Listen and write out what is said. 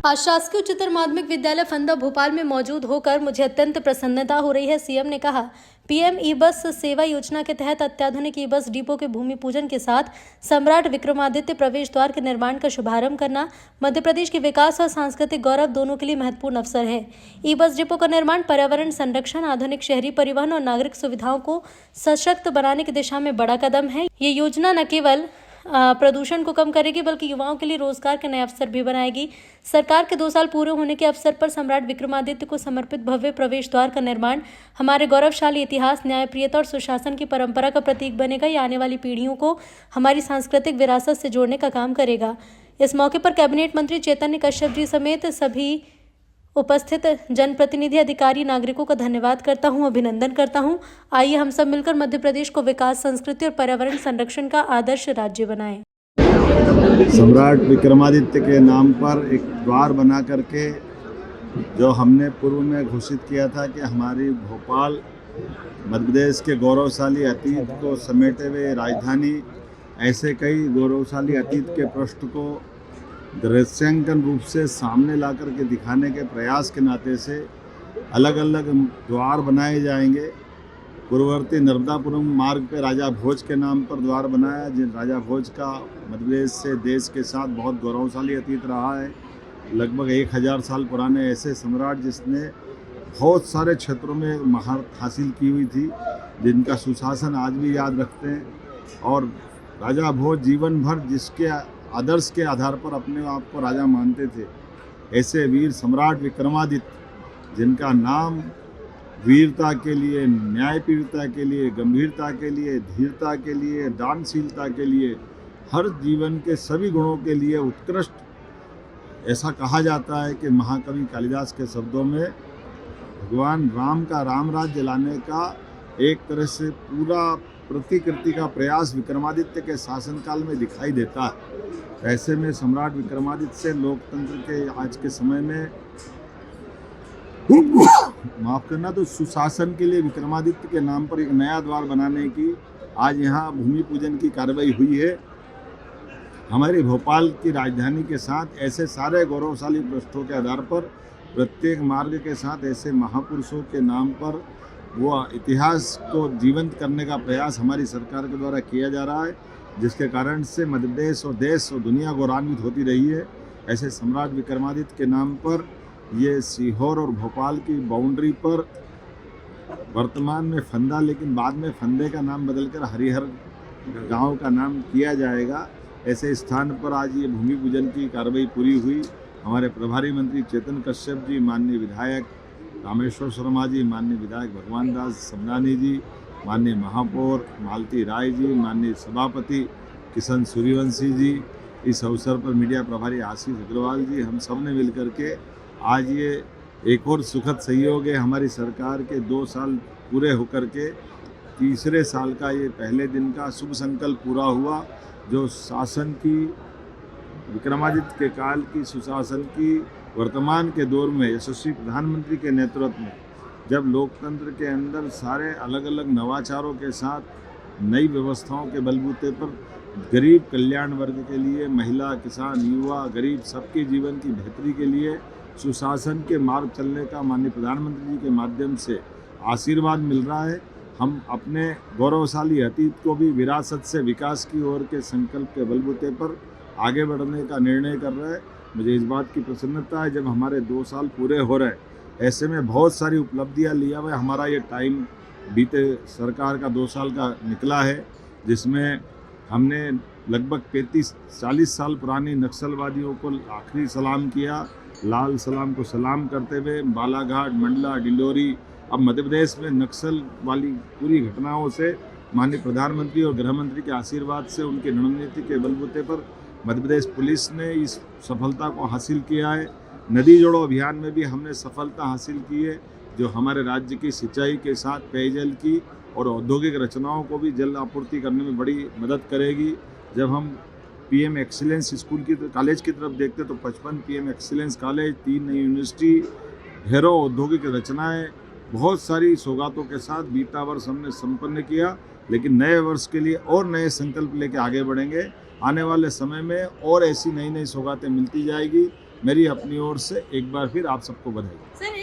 आज शासकीय उच्चतर माध्यमिक विद्यालय फंदा भोपाल में मौजूद होकर मुझे अत्यंत प्रसन्नता हो रही है। सीएम ने कहा, पीएम ई बस सेवा योजना के तहत अत्याधुनिक ई बस डिपो के भूमि पूजन के साथ सम्राट विक्रमादित्य प्रवेश द्वार के निर्माण का शुभारंभ करना मध्य प्रदेश के विकास और सांस्कृतिक गौरव दोनों के लिए महत्वपूर्ण अवसर है। ई बस डिपो का निर्माण पर्यावरण संरक्षण, आधुनिक शहरी परिवहन और नागरिक सुविधाओं को सशक्त बनाने की दिशा में बड़ा कदम है। ये योजना न केवल प्रदूषण को कम करेगी बल्कि युवाओं के लिए रोजगार के नए अवसर भी बनाएगी। सरकार के 2 साल पूरे होने के अवसर पर सम्राट विक्रमादित्य को समर्पित भव्य प्रवेश द्वार का निर्माण हमारे गौरवशाली इतिहास, न्यायप्रियता और सुशासन की परंपरा का प्रतीक बनेगा। ये आने वाली पीढ़ियों को हमारी सांस्कृतिक विरासत से जोड़ने का काम करेगा। इस मौके पर कैबिनेट मंत्री चेतन कश्यप जी समेत सभी उपस्थित जनप्रतिनिधि, अधिकारी, नागरिकों का धन्यवाद करता हूं, अभिनंदन करता हूं। आइए हम सब मिलकर मध्य प्रदेश को विकास, संस्कृति और पर्यावरण संरक्षण का आदर्श राज्य बनाएं। सम्राट विक्रमादित्य के नाम पर एक द्वार बना करके जो हमने पूर्व में घोषित किया था कि हमारी भोपाल मध्य प्रदेश के गौरवशाली अतीत को समेटे हुए राजधानी, ऐसे कई गौरवशाली अतीत के पृष्ठ को दृश्यांकन रूप से सामने ला कर के दिखाने के प्रयास के नाते से अलग अलग द्वार बनाए जाएंगे। पूर्ववर्ती नर्मदापुरम मार्ग पे राजा भोज के नाम पर द्वार बनाया, जिन राजा भोज का मध्य प्रदेश से देश के साथ बहुत गौरवशाली अतीत रहा है। लगभग 1000 साल पुराने ऐसे सम्राट जिसने बहुत सारे क्षेत्रों में महारत हासिल की हुई थी, जिनका सुशासन आज भी याद रखते हैं। और राजा भोज जीवन भर जिसके आदर्श के आधार पर अपने आप को राजा मानते थे, ऐसे वीर सम्राट विक्रमादित्य जिनका नाम वीरता के लिए, न्यायप्रियता के लिए, गंभीरता के लिए, धीरता के लिए, दानशीलता के लिए, हर जीवन के सभी गुणों के लिए उत्कृष्ट, ऐसा कहा जाता है कि महाकवि कालिदास के शब्दों में भगवान राम का राम राज्य लाने का एक तरह से पूरा प्रतिकृति का प्रयास विक्रमादित्य के शासनकाल में दिखाई देता है। ऐसे में सम्राट विक्रमादित्य से लोकतंत्र के आज के समय में माफ करना, तो सुशासन के लिए विक्रमादित्य के नाम पर एक नया द्वार बनाने की आज यहाँ भूमि पूजन की कार्रवाई हुई है। हमारी भोपाल की राजधानी के साथ ऐसे सारे गौरवशाली पृष्ठों के आधार पर प्रत्येक मार्ग के साथ ऐसे महापुरुषों के नाम पर वो इतिहास को जीवंत करने का प्रयास हमारी सरकार के द्वारा किया जा रहा है, जिसके कारण से मध्य प्रदेश और देश और दुनिया गौरवान्वित होती रही है। ऐसे सम्राट विक्रमादित्य के नाम पर ये सीहोर और भोपाल की बाउंड्री पर वर्तमान में फंदा, लेकिन बाद में फंदे का नाम बदलकर हरिहर गांव का नाम किया जाएगा। ऐसे स्थान पर आज ये भूमि पूजन की कार्रवाई पूरी हुई। हमारे प्रभारी मंत्री चेतन कश्यप जी, माननीय विधायक रामेश्वर शर्मा जी, माननीय विधायक भगवान दास समनानी जी, माननीय महापौर मालती राय जी, माननीय सभापति किशन सूर्यवंशी जी, इस अवसर पर मीडिया प्रभारी आशीष अग्रवाल जी, हम सब ने मिलकर के आज ये एक और सुखद सहयोग है। हमारी सरकार के 2 साल पूरे होकर के तीसरे साल का ये पहले दिन का शुभ संकल्प पूरा हुआ, जो शासन की विक्रमादित्य के काल की सुशासन की वर्तमान के दौर में यशस्वी प्रधानमंत्री के नेतृत्व में, जब लोकतंत्र के अंदर सारे अलग अलग नवाचारों के साथ नई व्यवस्थाओं के बलबूते पर गरीब कल्याण वर्ग के लिए, महिला, किसान, युवा, गरीब सबके जीवन की बेहतरी के लिए सुशासन के मार्ग चलने का माननीय प्रधानमंत्री जी के माध्यम से आशीर्वाद मिल रहा है। हम अपने गौरवशाली अतीत को भी विरासत से विकास की ओर के संकल्प के बलबूते पर आगे बढ़ने का निर्णय कर रहे हैं। मुझे इस बात की प्रसन्नता है, जब हमारे 2 साल पूरे हो रहे हैं, ऐसे में बहुत सारी उपलब्धियां लिया हुआ हमारा ये टाइम बीते सरकार का 2 साल का निकला है, जिसमें हमने लगभग 35-40 साल पुरानी नक्सलवादियों को आखिरी सलाम किया। लाल सलाम को सलाम करते हुए बालाघाट, मंडला, डिंडोरी, अब मध्य प्रदेश में नक्सल वाली पूरी घटनाओं से माननीय प्रधानमंत्री और गृह मंत्री के आशीर्वाद से, उनकी रणनीति के बलबूते पर मध्य प्रदेश पुलिस ने इस सफलता को हासिल किया है। नदी जोड़ो अभियान में भी हमने सफलता हासिल की है, जो हमारे राज्य की सिंचाई के साथ पेयजल की और औद्योगिक रचनाओं को भी जल आपूर्ति करने में बड़ी मदद करेगी। जब हम पीएम एक्सीलेंस स्कूल की कॉलेज की तरफ देखते तो 55 पीएम एक्सीलेंस कॉलेज, 3 नई यूनिवर्सिटी, ढेरों औद्योगिक रचनाएँ, बहुत सारी सौगातों के साथ बीता वर्ष हमने संपन्न किया। लेकिन नए वर्ष के लिए और नए संकल्प लेके आगे बढ़ेंगे। आने वाले समय में और ऐसी नई नई सौगातें मिलती जाएगी। मेरी अपनी ओर से एक बार फिर आप सबको बधाई। सर